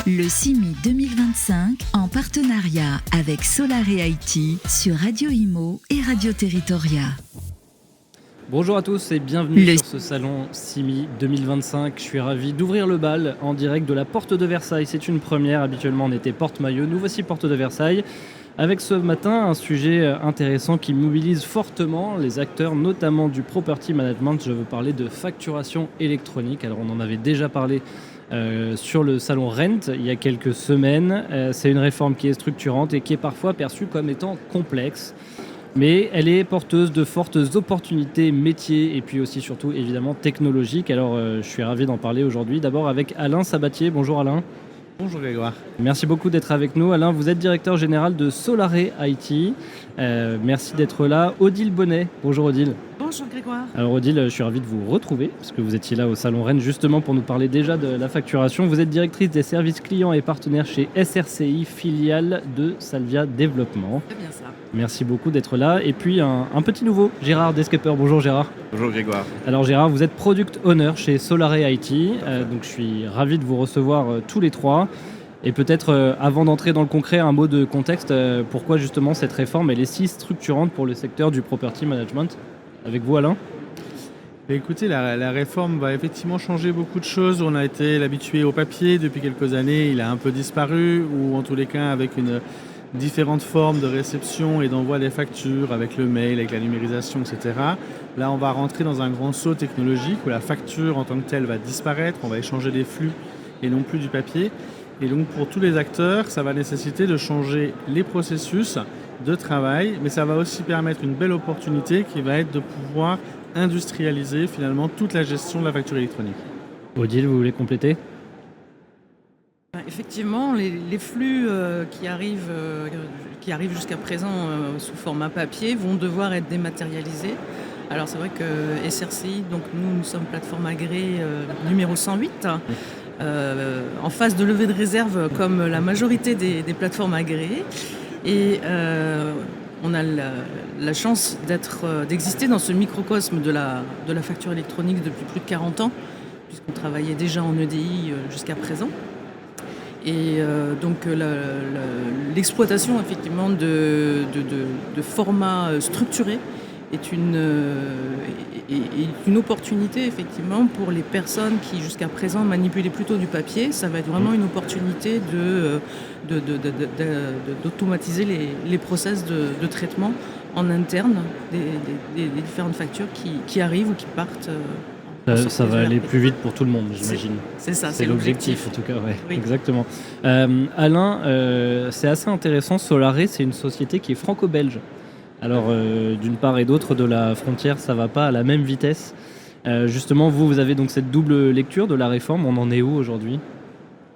Le CIMI 2025 en partenariat avec Solaré IT sur Radio Imo et Radio Territoria. Bonjour à tous et bienvenue sur ce salon CIMI 2025. Je suis ravi d'ouvrir le bal en direct de la Porte de Versailles. C'est une première, habituellement on était Porte-Maillot, nous voici Porte de Versailles. Avec ce matin un sujet intéressant qui mobilise fortement les acteurs, notamment du property management. Je veux parler de facturation électronique. Alors on en avait déjà parlé sur le salon Rent il y a quelques semaines. C'est une réforme qui est structurante et qui est parfois perçue comme étant complexe. Mais elle est porteuse de fortes opportunités métiers et puis aussi surtout évidemment technologiques. Alors je suis ravi d'en parler aujourd'hui. D'abord avec Alain Sabatier. Bonjour Alain. Bonjour Grégoire. Merci beaucoup d'être avec nous. Alain, vous êtes directeur général de Solaré IT. Merci d'être là. Odile Bonnet. Bonjour Odile. Bonjour Grégoire. Alors Odile, je suis ravi de vous retrouver parce que vous étiez là au Salon Rennes justement pour nous parler déjà de la facturation. Vous êtes directrice des services clients et partenaires chez SRCI, filiale de Salvia Développement. C'est bien ça. Merci beaucoup d'être là. Et puis un petit nouveau, Gérard Descaper. Bonjour Gérard. Bonjour Grégoire. Alors Gérard, vous êtes Product Owner chez Solaré IT. Donc je suis ravi de vous recevoir tous les trois. Et peut-être avant d'entrer dans le concret, un mot de contexte. Pourquoi justement cette réforme elle est si structurante pour le secteur du property management? Avec vous Alain. Écoutez, la réforme va effectivement changer beaucoup de choses. On a été habitué au papier depuis quelques années. Il a un peu disparu, ou en tous les cas avec une différentes formes de réception et d'envoi des factures, avec le mail, avec la numérisation, etc. Là, on va rentrer dans un grand saut technologique où la facture en tant que telle va disparaître. On va échanger des flux et non plus du papier. Et donc, pour tous les acteurs, ça va nécessiter de changer les processus de travail, mais ça va aussi permettre une belle opportunité qui va être de pouvoir industrialiser finalement toute la gestion de la facture électronique. Odile, vous voulez compléter ? Effectivement, les flux qui arrivent jusqu'à présent sous format papier vont devoir être dématérialisés. Alors c'est vrai que SRCI, donc nous sommes plateforme agréée numéro 108, en phase de levée de réserve comme la majorité des plateformes agréées. Et on a la chance d'exister dans ce microcosme de la facture électronique depuis plus de 40 ans, puisqu'on travaillait déjà en EDI jusqu'à présent. Et donc l'exploitation effectivement de formats structurés est une opportunité effectivement pour les personnes qui jusqu'à présent manipulaient plutôt du papier. Ça va être vraiment une opportunité d'automatiser les process de traitement en interne des différentes factures qui arrivent ou qui partent. Ça va aller plus vite pour tout le monde, j'imagine. C'est ça, c'est l'objectif en tout cas, ouais. Oui. Exactement. Alain, c'est assez intéressant, Solaré, c'est une société qui est franco-belge. Alors d'une part et d'autre de la frontière, ça va pas à la même vitesse. Justement, vous avez donc cette double lecture de la réforme, on en est où aujourd'hui ?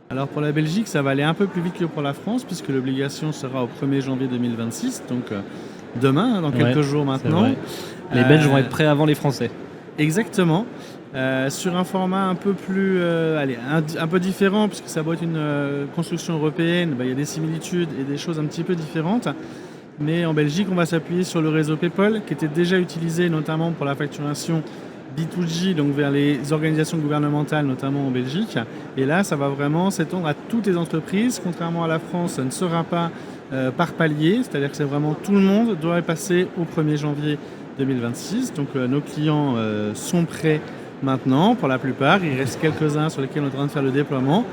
Alors pour la Belgique, ça va aller un peu plus vite que pour la France, puisque l'obligation sera au 1er janvier 2026, donc demain, dans quelques jours maintenant. Les Belges vont être prêts avant les Français. Exactement. Sur un format un peu plus, un peu différent, puisque ça doit être une construction européenne, il y a des similitudes et des choses un petit peu différentes. Mais en Belgique, on va s'appuyer sur le réseau PayPal, qui était déjà utilisé notamment pour la facturation B2G, donc vers les organisations gouvernementales, notamment en Belgique. Et là, ça va vraiment s'étendre à toutes les entreprises. Contrairement à la France, ça ne sera pas par palier, c'est-à-dire que c'est vraiment tout le monde doit y passer au 1er janvier 2026. Donc nos clients sont prêts maintenant, pour la plupart. Il reste quelques-uns sur lesquels on est en train de faire le déploiement,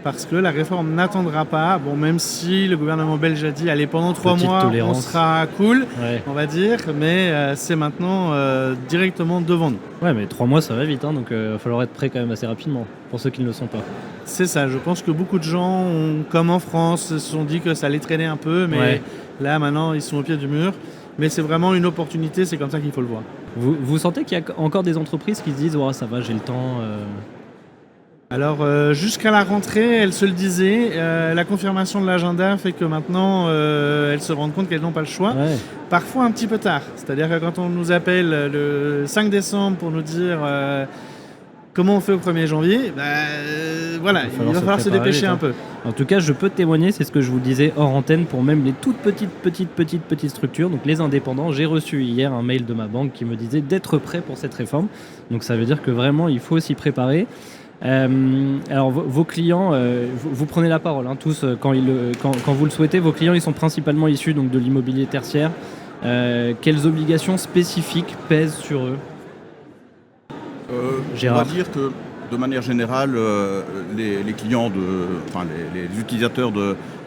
parce que la réforme n'attendra pas. Bon, même si le gouvernement belge a dit, allez, pendant 3 mois, tolérance. On sera cool, on va dire, mais c'est maintenant directement devant nous. Ouais, mais 3 mois, ça va vite, donc il va falloir être prêt quand même assez rapidement, pour ceux qui ne le sont pas. C'est ça, je pense que beaucoup de gens, comme en France, se sont dit que ça allait traîner un peu, mais là, maintenant, ils sont au pied du mur. Mais c'est vraiment une opportunité, c'est comme ça qu'il faut le voir. Vous sentez qu'il y a encore des entreprises qui se disent « ça va, j'ai le temps » Alors, jusqu'à la rentrée, elles se le disaient. La confirmation de l'agenda fait que maintenant, elles se rendent compte qu'elles n'ont pas le choix. Ouais. Parfois un petit peu tard. C'est-à-dire que quand on nous appelle le 5 décembre pour nous dire comment on fait au 1er janvier, voilà, il va falloir se dépêcher un peu. En tout cas, je peux témoigner, c'est ce que je vous disais hors antenne, pour même les toutes petites structures, donc les indépendants. J'ai reçu hier un mail de ma banque qui me disait d'être prêt pour cette réforme. Donc ça veut dire que vraiment, il faut s'y préparer. Alors vos clients, vous prenez la parole tous quand vous le souhaitez. Vos clients, ils sont principalement issus donc de l'immobilier tertiaire. Quelles obligations spécifiques pèsent sur eux? On va dire que de manière générale, les clients, les utilisateurs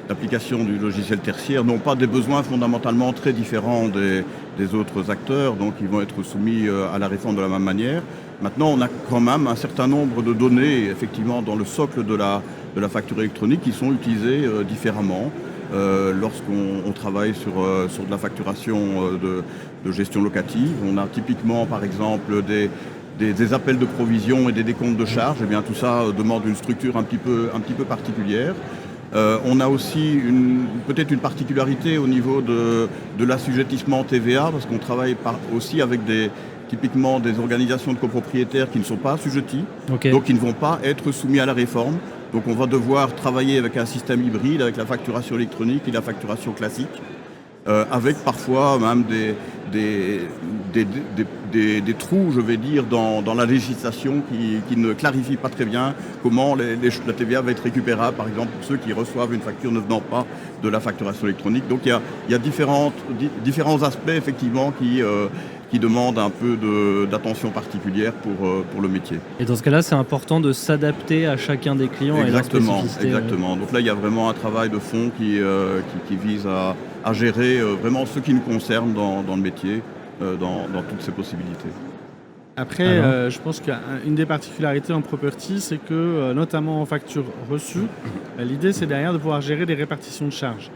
d'applications du logiciel tertiaire n'ont pas des besoins fondamentalement très différents des autres acteurs, donc ils vont être soumis à la réforme de la même manière. Maintenant, on a quand même un certain nombre de données, effectivement, dans le socle de la facture électronique qui sont utilisées différemment. Lorsqu'on travaille sur de la facturation de gestion locative, on a typiquement, par exemple, des appels de provision et des décomptes de charges. Eh bien, tout ça demande une structure un petit peu particulière. On a aussi peut-être une particularité au niveau de l'assujettissement TVA, parce qu'on travaille aussi avec typiquement des organisations de copropriétaires qui ne sont pas assujettis, donc qui ne vont pas être soumis à la réforme. Donc on va devoir travailler avec un système hybride, avec la facturation électronique et la facturation classique, avec parfois même des trous, je vais dire, dans la législation qui ne clarifie pas très bien comment la TVA va être récupérable, par exemple, pour ceux qui reçoivent une facture ne venant pas de la facturation électronique. Donc il y a différents aspects, effectivement, qui demandent un peu d'attention particulière pour le métier. Et dans ce cas-là, c'est important de s'adapter à chacun des clients. Exactement. Et Donc là, il y a vraiment un travail de fond qui vise à gérer vraiment ce qui nous concerne dans le métier, dans toutes ces possibilités. Après, je pense qu'une des particularités en property, c'est que, notamment en facture reçue, l'idée c'est derrière de pouvoir gérer des répartitions de charges.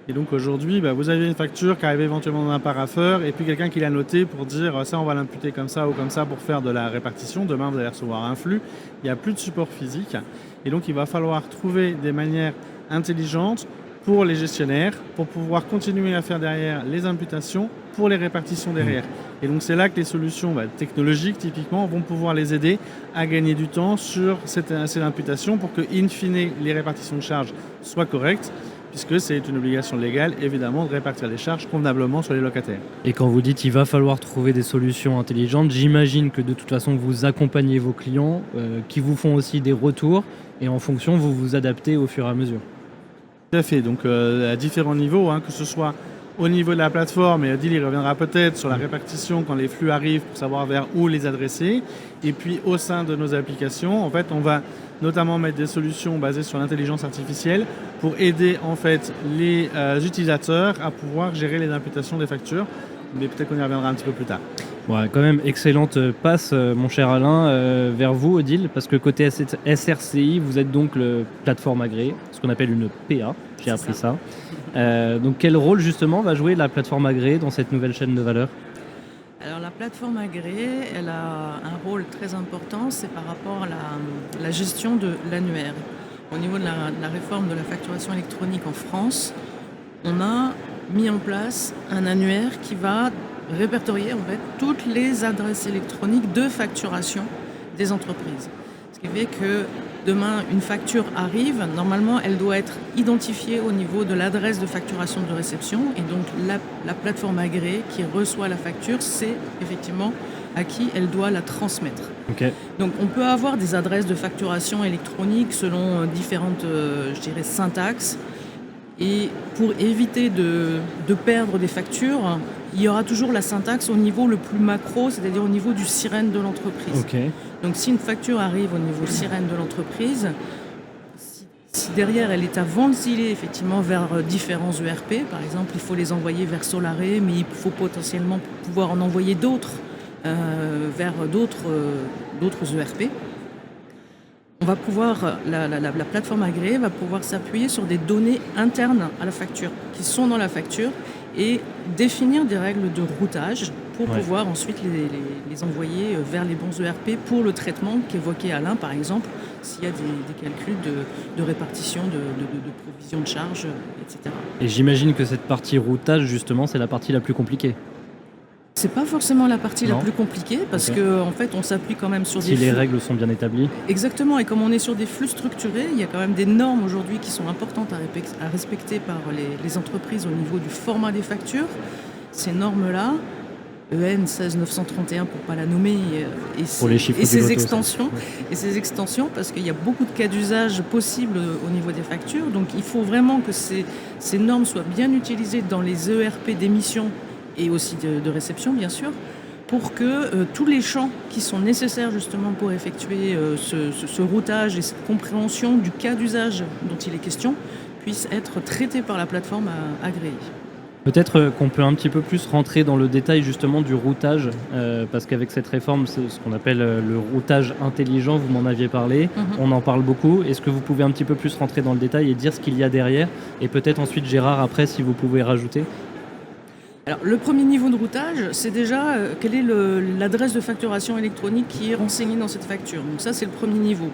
Et donc aujourd'hui, vous avez une facture qui arrive éventuellement dans un parapheur et puis quelqu'un qui l'a noté pour dire ça on va l'imputer comme ça ou comme ça pour faire de la répartition. Demain vous allez recevoir un flux. Il n'y a plus de support physique. Et donc il va falloir trouver des manières intelligentes pour les gestionnaires pour pouvoir continuer à faire derrière les imputations pour les répartitions derrière. Et donc c'est là que les solutions technologiques typiquement vont pouvoir les aider à gagner du temps sur cette imputation pour que in fine les répartitions de charges soient correctes, puisque c'est une obligation légale, évidemment, de répartir les charges convenablement sur les locataires. Et quand vous dites qu'il va falloir trouver des solutions intelligentes, j'imagine que de toute façon, vous accompagnez vos clients qui vous font aussi des retours et en fonction, vous vous adaptez au fur et à mesure. Tout à fait, donc à différents niveaux, que ce soit au niveau de la plateforme, et Adil y reviendra peut-être sur la répartition quand les flux arrivent pour savoir vers où les adresser, et puis au sein de nos applications, en fait, on va notamment mettre des solutions basées sur l'intelligence artificielle pour aider en fait les utilisateurs à pouvoir gérer les imputations des factures, mais peut-être qu'on y reviendra un petit peu plus tard. Ouais, quand même, excellente passe, mon cher Alain, vers vous, Odile, parce que côté SRCI, vous êtes donc le plateforme agréée, ce qu'on appelle une PA, j'ai appris ça. Donc quel rôle justement va jouer la plateforme agréée dans cette nouvelle chaîne de valeur ? Alors la plateforme agréée, elle a un rôle très important, c'est par rapport à la gestion de l'annuaire. Au niveau de la réforme de la facturation électronique en France, on a mis en place un annuaire qui va répertorier en fait toutes les adresses électroniques de facturation des entreprises. Ce qui fait que demain, une facture arrive, normalement, elle doit être identifiée au niveau de l'adresse de facturation de réception. Et donc, la plateforme agréée qui reçoit la facture, c'est effectivement à qui elle doit la transmettre. Okay. Donc, on peut avoir des adresses de facturation électronique selon différentes, syntaxes. Et pour éviter de perdre des factures, il y aura toujours la syntaxe au niveau le plus macro, c'est-à-dire au niveau du sirène de l'entreprise. Okay. Donc si une facture arrive au niveau sirène de l'entreprise, si derrière elle est à ventilée effectivement vers différents ERP, par exemple il faut les envoyer vers Solare, mais il faut potentiellement pouvoir en envoyer d'autres vers d'autres ERP. On va pouvoir, la plateforme agréée va pouvoir s'appuyer sur des données internes à la facture, qui sont dans la facture, et définir des règles de routage pour pouvoir ensuite les envoyer vers les bons ERP pour le traitement qu'évoquait Alain, par exemple, s'il y a des calculs de répartition, de provision de charges, etc. Et j'imagine que cette partie routage, justement, c'est la partie la plus compliquée. C'est pas forcément la partie la plus compliquée parce qu'en fait on s'appuie quand même sur des flux. Si les règles sont bien établies. Exactement, et comme on est sur des flux structurés, il y a quand même des normes aujourd'hui qui sont importantes à respecter par les entreprises au niveau du format des factures. Ces normes-là, EN 16931 pour ne pas la nommer, et ses extensions. Et ces extensions, parce qu'il y a beaucoup de cas d'usage possibles au niveau des factures. Donc il faut vraiment que ces normes soient bien utilisées dans les ERP d'émission et aussi de réception, bien sûr, pour que tous les champs qui sont nécessaires justement pour effectuer ce routage et cette compréhension du cas d'usage dont il est question puissent être traités par la plateforme agréée. Peut-être qu'on peut un petit peu plus rentrer dans le détail justement du routage, parce qu'avec cette réforme, c'est ce qu'on appelle le routage intelligent, vous m'en aviez parlé, on en parle beaucoup. Est-ce que vous pouvez un petit peu plus rentrer dans le détail et dire ce qu'il y a derrière? Et peut-être ensuite Gérard, après, si vous pouvez rajouter. Alors, le premier niveau de routage, c'est déjà quelle est l'adresse de facturation électronique qui est renseignée dans cette facture. Donc ça, c'est le premier niveau.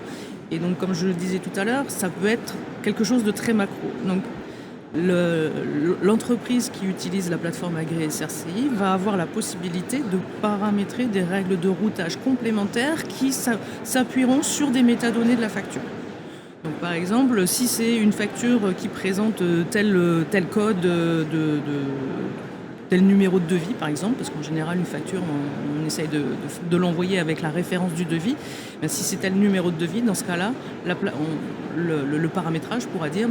Et donc, comme je le disais tout à l'heure, ça peut être quelque chose de très macro. Donc, l'entreprise qui utilise la plateforme agréée SRCI va avoir la possibilité de paramétrer des règles de routage complémentaires qui s'appuieront sur des métadonnées de la facture. Donc, par exemple, si c'est une facture qui présente tel code tel numéro de devis, par exemple, parce qu'en général, une facture, on essaye de l'envoyer avec la référence du devis. Mais si c'est tel numéro de devis, dans ce cas-là, le paramétrage pourra dire,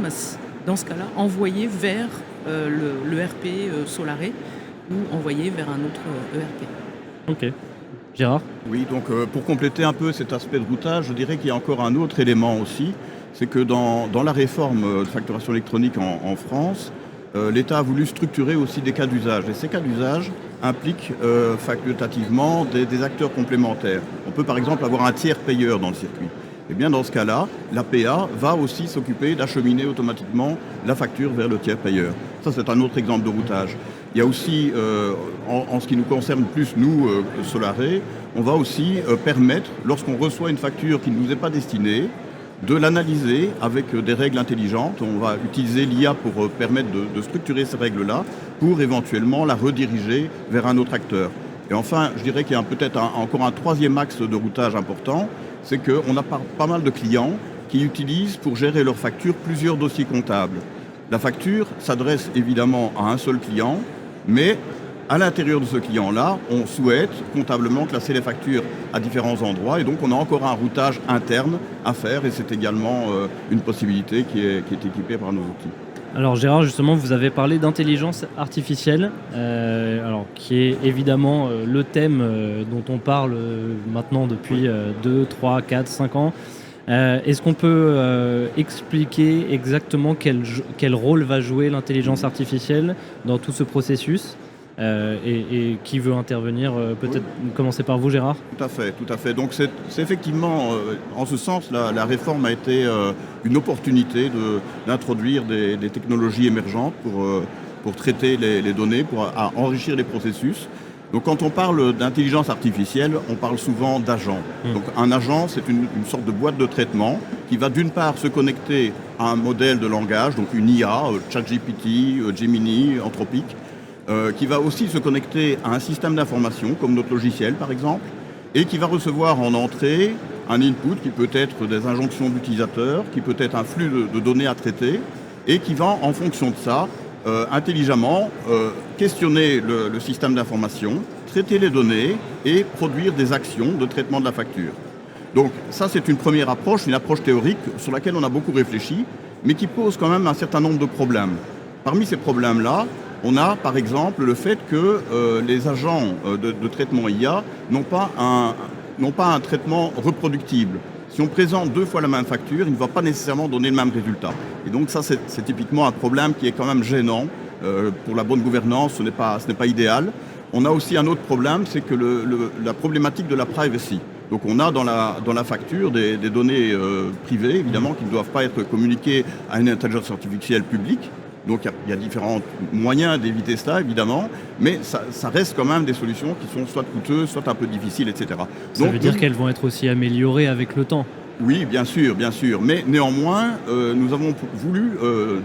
dans ce cas-là, envoyer vers le ERP Solaré ou envoyer vers un autre ERP. Ok. Gérard ? Oui, donc pour compléter un peu cet aspect de routage, je dirais qu'il y a encore un autre élément aussi, c'est que dans la réforme de facturation électronique en France, l'État a voulu structurer aussi des cas d'usage. Et ces cas d'usage impliquent facultativement des acteurs complémentaires. On peut par exemple avoir un tiers payeur dans le circuit. Et bien dans ce cas-là, l'APA va aussi s'occuper d'acheminer automatiquement la facture vers le tiers payeur. Ça, c'est un autre exemple de routage. Il y a aussi, en ce qui nous concerne plus, nous, Solaré, on va aussi permettre, lorsqu'on reçoit une facture qui ne nous est pas destinée, de l'analyser avec des règles intelligentes. On va utiliser l'IA pour permettre de structurer ces règles-là pour éventuellement la rediriger vers un autre acteur. Et enfin, je dirais qu'il y a peut-être encore un troisième axe de routage important, c'est qu'on a pas mal de clients qui utilisent pour gérer leurs factures plusieurs dossiers comptables. La facture s'adresse évidemment à un seul client, mais à l'intérieur de ce client-là, on souhaite comptablement classer les factures à différents endroits et donc on a encore un routage interne à faire et c'est également une possibilité qui est équipée par nos outils. Alors Gérard, justement, vous avez parlé d'intelligence artificielle, qui est évidemment le thème dont on parle maintenant depuis 2, 3, 4, 5 ans. Est-ce qu'on peut expliquer exactement quel rôle va jouer l'intelligence artificielle dans tout ce processus ? Et qui veut intervenir, peut-être commencer par vous, Gérard ? Tout à fait. Donc c'est effectivement, en ce sens, la réforme a été une opportunité d'introduire des technologies émergentes pour traiter les données, pour enrichir les processus. Donc quand on parle d'intelligence artificielle, on parle souvent d'agent. Donc un agent, c'est une sorte de boîte de traitement qui va d'une part se connecter à un modèle de langage, donc une IA, ChatGPT, Gemini, Anthropic, qui va aussi se connecter à un système d'information, comme notre logiciel par exemple, et qui va recevoir en entrée un input qui peut être des injonctions d'utilisateurs, qui peut être un flux de données à traiter, et qui va, en fonction de ça, intelligemment questionner le système d'information, traiter les données et produire des actions de traitement de la facture. Donc ça, c'est une première approche, une approche théorique sur laquelle on a beaucoup réfléchi, mais qui pose quand même un certain nombre de problèmes. Parmi ces problèmes-là, on a par exemple le fait que les agents de traitement IA n'ont pas un traitement reproductible. Si on présente 2 fois la même facture, il ne va pas nécessairement donner le même résultat. Et donc ça, c'est typiquement un problème qui est quand même gênant. Pour la bonne gouvernance, ce n'est pas idéal. On a aussi un autre problème, c'est que la problématique de la privacy. Donc on a dans la facture des données privées, évidemment, qui ne doivent pas être communiquées à une intelligence artificielle publique. Donc il y a différents moyens d'éviter cela, évidemment, mais ça reste quand même des solutions qui sont soit coûteuses, soit un peu difficiles, etc. Ça veut dire qu'elles vont être aussi améliorées avec le temps ? Oui, bien sûr. Mais néanmoins, nous avons voulu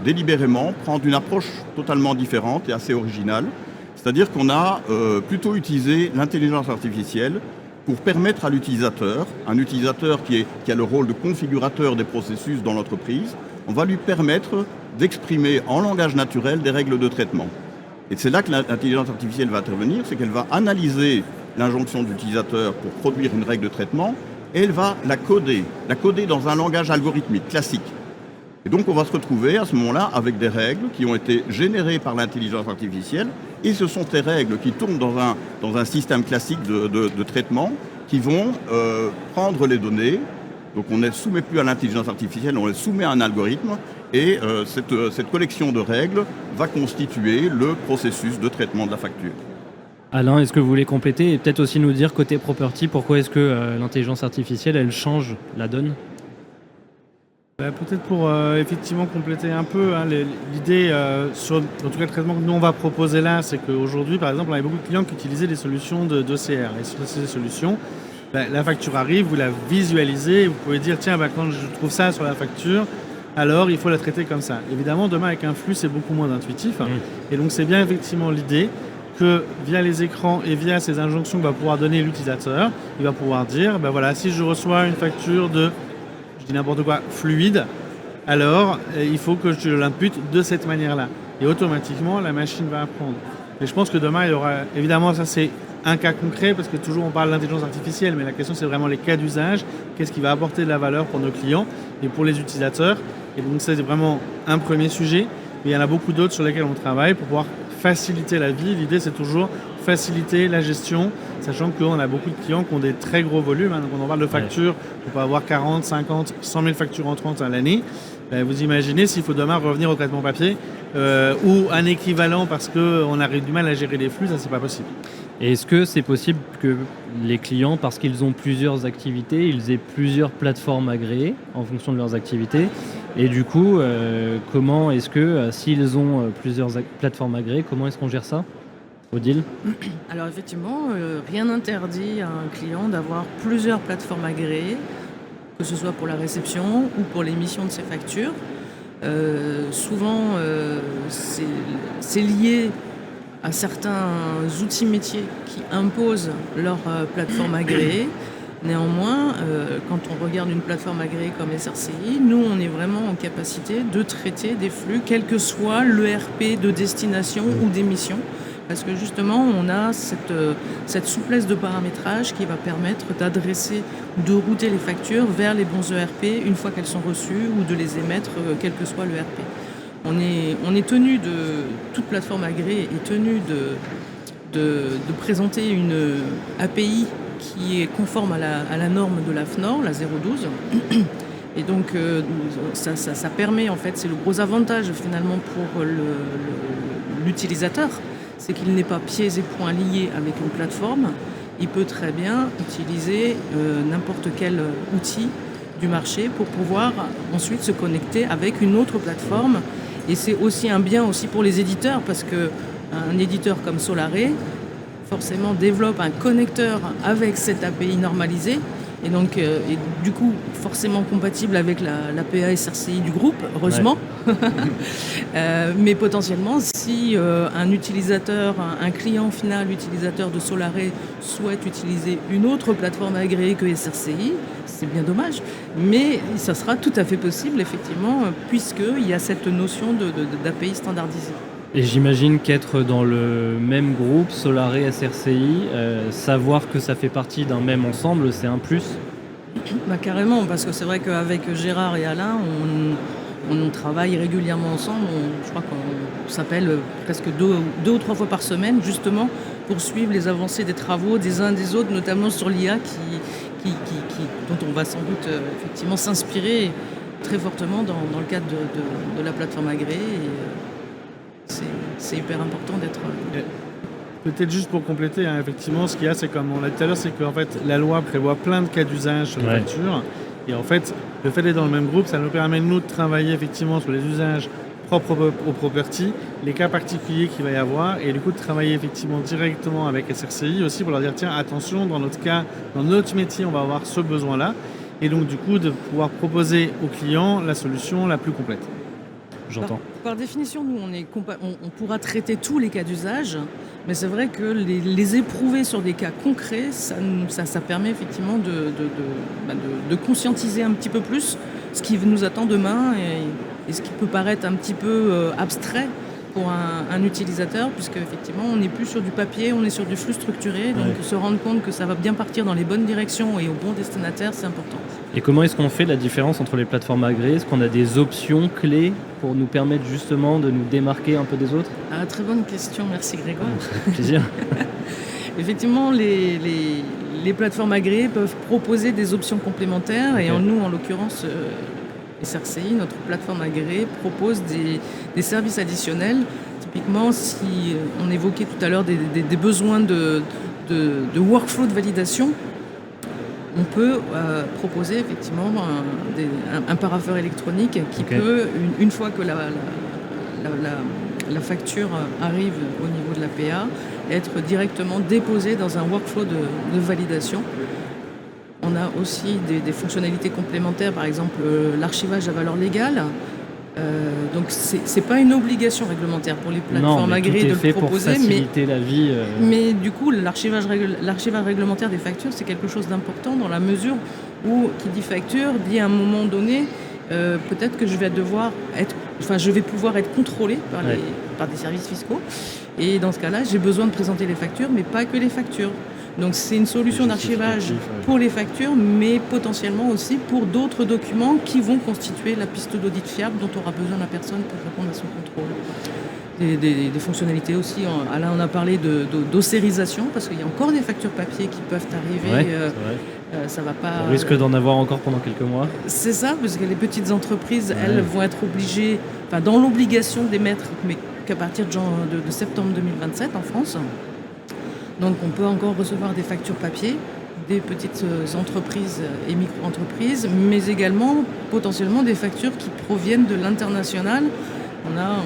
délibérément prendre une approche totalement différente et assez originale. C'est-à-dire qu'on a plutôt utilisé l'intelligence artificielle pour permettre à l'utilisateur, un utilisateur qui a le rôle de configurateur des processus dans l'entreprise, on va lui permettre d'exprimer en langage naturel des règles de traitement. Et c'est là que l'intelligence artificielle va intervenir, c'est qu'elle va analyser l'injonction de l'utilisateur pour produire une règle de traitement et elle va la coder dans un langage algorithmique classique. Et donc on va se retrouver à ce moment-là avec des règles qui ont été générées par l'intelligence artificielle et ce sont ces règles qui tournent dans un système classique de traitement qui vont prendre les données. Donc on ne les soumet plus à l'intelligence artificielle, on les soumet à un algorithme et cette collection de règles va constituer le processus de traitement de la facture. Alain, est-ce que vous voulez compléter et peut-être aussi nous dire côté property, pourquoi est-ce que l'intelligence artificielle, elle change la donne ? Peut-être pour effectivement compléter un peu l'idée sur en tout cas le traitement que nous on va proposer là, c'est qu'aujourd'hui par exemple on avait beaucoup de clients qui utilisaient des solutions d'OCR et sur ces solutions la facture arrive, vous la visualisez et vous pouvez dire tiens quand je trouve ça sur la facture alors il faut la traiter comme ça. Évidemment demain avec un flux c'est beaucoup moins intuitif et donc c'est bien effectivement l'idée que via les écrans et via ces injonctions que va pouvoir donner l'utilisateur, il va pouvoir dire voilà si je reçois une facture de je dis n'importe quoi, fluide, alors il faut que je l'impute de cette manière-là. Et automatiquement, la machine va apprendre. Et je pense que demain, il y aura... Évidemment, ça c'est un cas concret, parce que toujours on parle d'intelligence artificielle, mais la question c'est vraiment les cas d'usage, qu'est-ce qui va apporter de la valeur pour nos clients et pour les utilisateurs. Et donc c'est vraiment un premier sujet, mais il y en a beaucoup d'autres sur lesquels on travaille pour pouvoir faciliter la vie. L'idée c'est toujours faciliter la gestion, sachant qu'on a beaucoup de clients qui ont des très gros volumes. Donc on en parle de factures, on peut avoir 40, 50, 100 000 factures entrantes à l'année. Vous imaginez s'il faut demain revenir au traitement papier ou un équivalent parce qu'on a du mal à gérer les flux, ça c'est pas possible. Et est-ce que c'est possible que les clients, parce qu'ils ont plusieurs activités, ils aient plusieurs plateformes agréées en fonction de leurs activités ? Et du coup, comment est-ce que, s'ils ont plusieurs plateformes agréées, comment est-ce qu'on gère ça ? Odile ? Alors effectivement, rien n'interdit à un client d'avoir plusieurs plateformes agréées, que ce soit pour la réception ou pour l'émission de ses factures. Souvent, c'est lié à certains outils métiers qui imposent leur plateforme agréée. Néanmoins, quand on regarde une plateforme agréée comme SRCI, nous, on est vraiment en capacité de traiter des flux, quel que soit l'ERP de destination ou d'émission. Parce que justement, on a cette souplesse de paramétrage qui va permettre d'adresser, de router les factures vers les bons ERP une fois qu'elles sont reçues ou de les émettre quel que soit l'ERP. On est tenu toute plateforme agréée est tenue de présenter une API qui est conforme à la norme de la FNOR, la 012. Et donc ça permet, en fait, c'est le gros avantage finalement pour l'utilisateur, c'est qu'il n'est pas pieds et poings liés avec une plateforme. Il peut très bien utiliser n'importe quel outil du marché pour pouvoir ensuite se connecter avec une autre plateforme. Et c'est aussi un bien aussi pour les éditeurs, parce qu'un éditeur comme Solaré, forcément, développe un connecteur avec cette API normalisée, et donc et du coup forcément compatible avec l'API SRCI du groupe, heureusement. Ouais. Mais potentiellement, si un utilisateur, un client final utilisateur de Solaré souhaite utiliser une autre plateforme agréée que SRCI, c'est bien dommage, mais ça sera tout à fait possible effectivement, puisqu'il y a cette notion d'API standardisée. Et j'imagine qu'être dans le même groupe, Solaré, SRCI, savoir que ça fait partie d'un même ensemble, c'est un plus ? Carrément, parce que c'est vrai qu'avec Gérard et Alain, on travaille régulièrement ensemble. Je crois qu'on s'appelle presque deux ou trois fois par semaine, justement, pour suivre les avancées des travaux des uns des autres, notamment sur l'IA, dont on va sans doute effectivement s'inspirer très fortement dans le cadre de la plateforme agréée. C'est hyper important d'être... Peut-être juste pour compléter, effectivement, ce qu'il y a, c'est comme on l'a dit tout à l'heure, c'est qu'en fait, la loi prévoit plein de cas d'usage sur les factures. Et en fait, le fait d'être dans le même groupe, ça nous permet, nous, de travailler effectivement sur les usages propres au property, les cas particuliers qu'il va y avoir, et du coup, de travailler effectivement directement avec SRCI aussi pour leur dire, tiens, attention, dans notre cas, dans notre métier, on va avoir ce besoin-là. Et donc, du coup, de pouvoir proposer aux clients la solution la plus complète. J'entends. Par définition, nous, on pourra traiter tous les cas d'usage, mais c'est vrai que les éprouver sur des cas concrets, ça permet effectivement de conscientiser un petit peu plus ce qui nous attend demain et ce qui peut paraître un petit peu abstrait. pour un utilisateur, puisque effectivement on n'est plus sur du papier, on est sur du flux structuré, donc se rendre compte que ça va bien partir dans les bonnes directions et au bon destinataire, c'est important. Et comment est-ce qu'on fait la différence entre les plateformes agréées ? Est-ce qu'on a des options clés pour nous permettre justement de nous démarquer un peu des autres ? Très bonne question, merci Grégoire. Ça fait plaisir. Effectivement, les plateformes agréées peuvent proposer des options complémentaires et nous, en l'occurrence, SRCI, notre plateforme agréée, propose des services additionnels. Typiquement, si on évoquait tout à l'heure des besoins de workflow de validation, on peut proposer effectivement un parapheur électronique qui peut, une fois que la facture arrive au niveau de la PA, être directement déposée dans un workflow de validation. On a aussi des fonctionnalités complémentaires, par exemple l'archivage à valeur légale. Donc c'est pas une obligation réglementaire pour les plateformes agréées de le proposer, pour faciliter la vie. Mais du coup l'archivage réglementaire des factures, c'est quelque chose d'important dans la mesure où qui dit facture dit à un moment donné peut-être que je vais pouvoir être contrôlé par des services fiscaux, et dans ce cas-là j'ai besoin de présenter les factures, mais pas que les factures. Donc c'est une solution d'archivage pour les factures, mais potentiellement aussi pour d'autres documents qui vont constituer la piste d'audit fiable dont aura besoin la personne pour répondre à son contrôle. Des fonctionnalités aussi, Alain en a parlé d'ossérisation, parce qu'il y a encore des factures papier qui peuvent arriver. Ça va pas. On risque d'en avoir encore pendant quelques mois. C'est ça, parce que les petites entreprises, elles vont être obligées, dans l'obligation d'émettre, mais qu'à partir de septembre 2027 en France. Donc on peut encore recevoir des factures papier, des petites entreprises et micro-entreprises, mais également potentiellement des factures qui proviennent de l'international. On a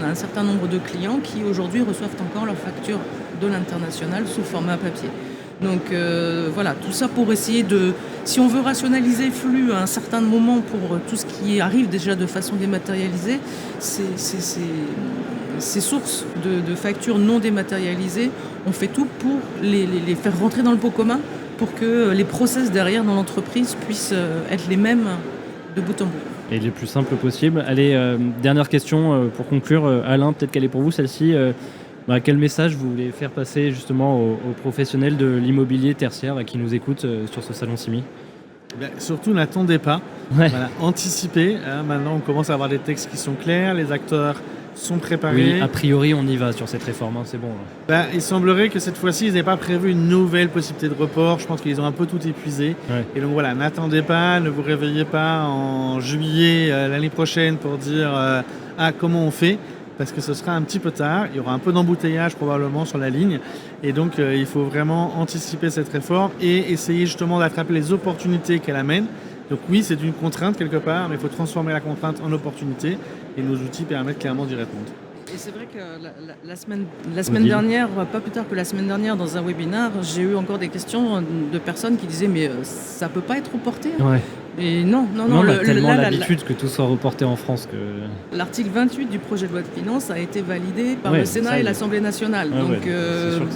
un certain nombre de clients qui aujourd'hui reçoivent encore leurs factures de l'international sous format papier. Donc tout ça pour essayer si on veut rationaliser le flux à un certain moment pour tout ce qui arrive déjà de façon dématérialisée, ces sources de factures non dématérialisées, on fait tout pour les faire rentrer dans le pot commun pour que les process derrière dans l'entreprise puissent être les mêmes de bout en bout. Et le plus simple possible. Allez, dernière question pour conclure. Alain, peut-être qu'elle est pour vous celle-ci. Quel message vous voulez faire passer justement aux professionnels de l'immobilier tertiaire qui nous écoutent sur ce salon CIMI ? Surtout, n'attendez pas. Anticipez. Maintenant, on commence à avoir des textes qui sont clairs, les acteurs sont préparés. Oui, a priori, on y va sur cette réforme, c'est bon. Il semblerait que cette fois-ci, ils n'aient pas prévu une nouvelle possibilité de report. Je pense qu'ils ont un peu tout épuisé. Et donc n'attendez pas, ne vous réveillez pas en juillet l'année prochaine pour dire comment on fait, parce que ce sera un petit peu tard. Il y aura un peu d'embouteillage probablement sur la ligne. Et donc, il faut vraiment anticiper cette réforme et essayer justement d'attraper les opportunités qu'elle amène. Donc oui, c'est une contrainte quelque part, mais il faut transformer la contrainte en opportunité et nos outils permettent clairement d'y répondre. Et c'est vrai que la semaine dernière, pas plus tard que la semaine dernière, dans un webinaire, j'ai eu encore des questions de personnes qui disaient mais ça peut pas être reporté. Et non. On a tellement l'habitude que tout soit reporté en France que... L'article 28 du projet de loi de finances a été validé par le Sénat et l'Assemblée nationale. Donc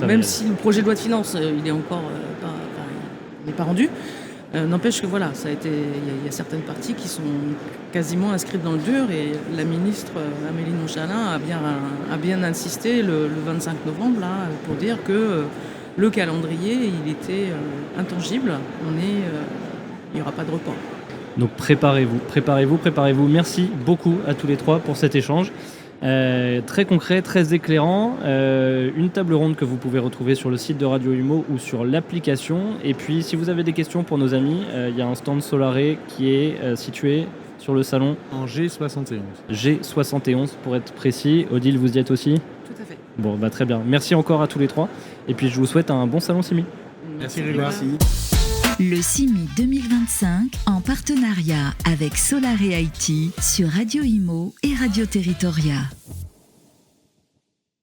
même si le projet de loi de finances, il est encore pas rendu, n'empêche que ça a été, il y a certaines parties qui sont quasiment inscrites dans le dur, et la ministre Amélie Montchalin a bien insisté le 25 novembre pour dire que le calendrier il était intangible. Il n'y aura pas de report. Donc préparez-vous. Merci beaucoup à tous les trois pour cet échange. Très concret, très éclairant. Une table ronde que vous pouvez retrouver sur le site de Radio Imo ou sur l'application. Et puis, si vous avez des questions pour nos amis, il y a un stand Solaré qui est situé sur le salon. En G71. G71 pour être précis. Odile, vous y êtes aussi ? Tout à fait. Bon, très bien. Merci encore à tous les trois. Et puis, je vous souhaite un bon salon CIMI. Merci Grégoire. Le CIMI 2025 en partenariat avec Solaré IT sur Radio Imo et Radio Territoria.